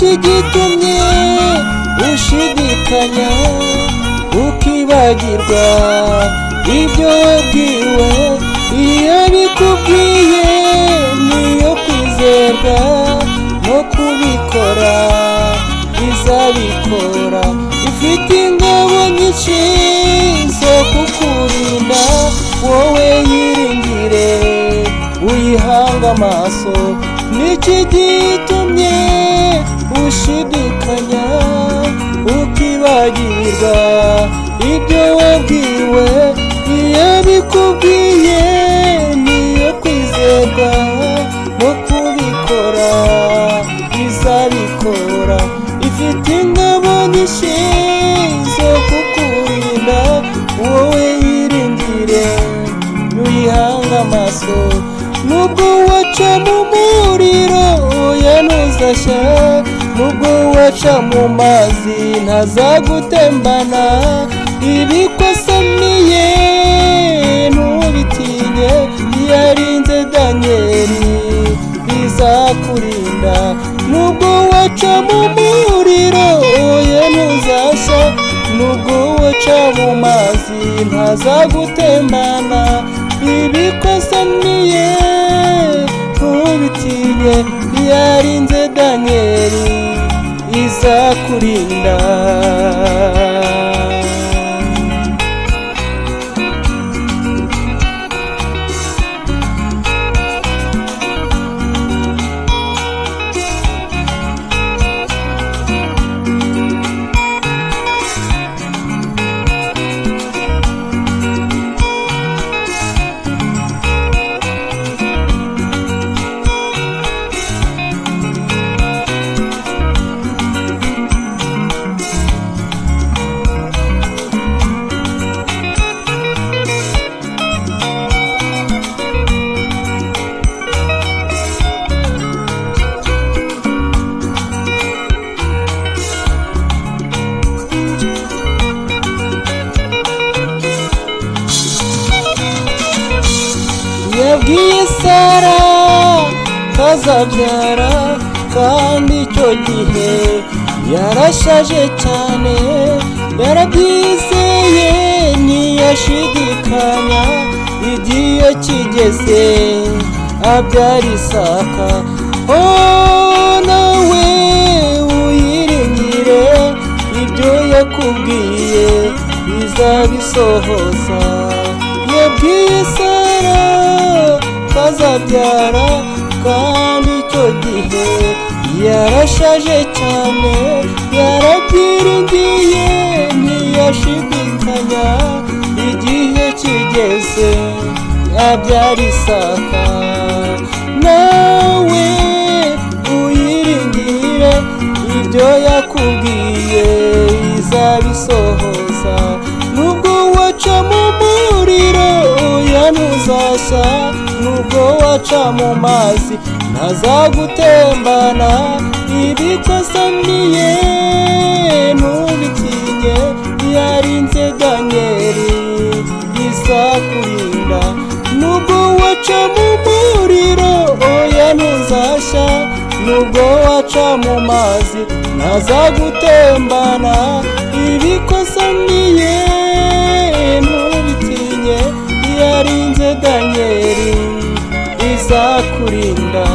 niki gitumye ushidikanya ukibagirwa ibyo wabwiwe? Iyo bikubwiye niyo kwizerwa no kubikora izabikora. Ifite ingabo nyinshi zo kukurinda, wowe yiringire uyihanga amaso. Niki gitumye ushidikanya ukibagirwa ibyo wabwiwe? Iyo bikubwiye niyo kwizerwa no kubikora izabikora. Ifite ingabo nyinshi zo kukurinda, wowe yiringire uyihanga amaso. Nubwo waca mu muriro oya ntuzashya, nubwo waca mu mazi ntazagutembana. Ibikosamiye ntubitinye, yarinze Danyeli izakurinda. Nubwo waca mu muriro oya ntuzashya, nubwo waca mu mazi ntazagutembana. Ibikosamiye ntubitinye, yarinze Danyeli izakurinda. Yabwiye Sara kazabyara, kandi icyo gihe yarashaje cyane. Yarabyizeye ntiyashidikanya, igihe kigeze abyara Isaka. Nawe uyiringire ibyo yakubwiye bizabisohoza. Yabwiye Sara kazabyara, kandi icyo gihe yarashaje cyane. Yarabyiringiye ntiyashidikanya, igihe kigeze abyara Isaka. Nawe uyiringire ibyo yakubwiye izabisohoza. Nubwo waca mu muriro oya ntuzashya, nubwo waca mu mazi ntazagutembana. Ibikosamiye ntubitinye, yarinze Danyeli izakurinda. Nubwo waca mu muriro oya ntuzashya, nubwo waca mu mazi ntazagutembana. Ibikosamiye ntubitinye, yarinze Danyeli izakurinda.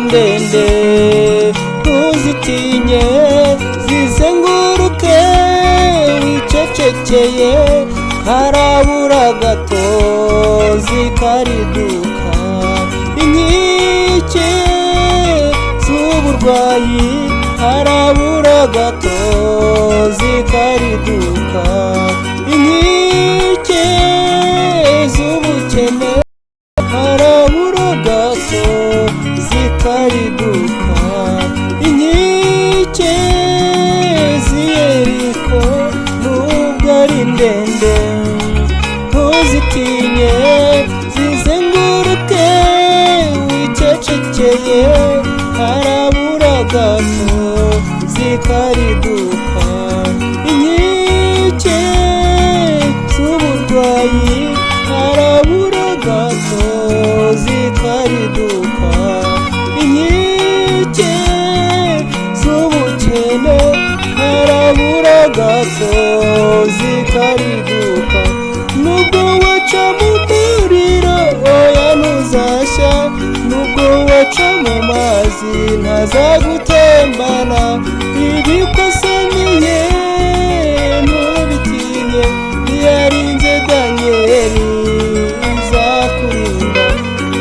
Ndende ntuzitinye, zizenguruke wicecekeye. Harabura gato zikariduka, inkike z'uburwayi harabura gato zikariduka, inkike z'ubukene harabura gato zikariduka, inkike z'Yeriko nubwo ari ndende ntuzitinye zizenguruke wicecekeye, harabura gato zikariduka, inkike z'uburwayi harabura gato zikariduka, inkike z'ubukene harabura gato zikariduka, nubwo waca mu muriro oya ntuzashya, nubwo waca mu mazi ntazagutembana, ibikosamiye ntubitinye, yarinze Danyeli izakurinda,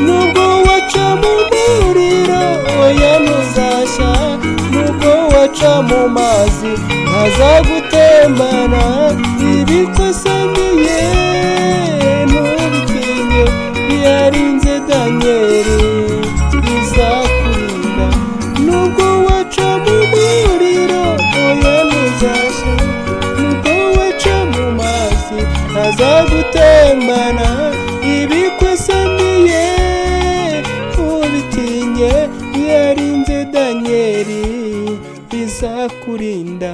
nubwo waca mu muriro oya ntuzashya, nubwo waca mu mazi ntazagutembana, ibikosamiye ntubitinye, yarinze Danyeli izakurinda, nubwo waca mu muriro oya ntuzashya, nubwo waca mu mazi ntazagutembana, ibikosamiye ntubitinye, yarinze Danyeli izakurinda. Nubwo waca mu muriro oya ntuzashya, nubwo waca mu mazi ntazagutembana, ibikosamiye ntubitinye, yarinze Danyeli izakurinda, nubwo waca mu muriro oya ntuzashya, nubwo waca mu mazi ntazagutembana, ibikosamiye ntubitinye, yarinze Danyeli izakurinda.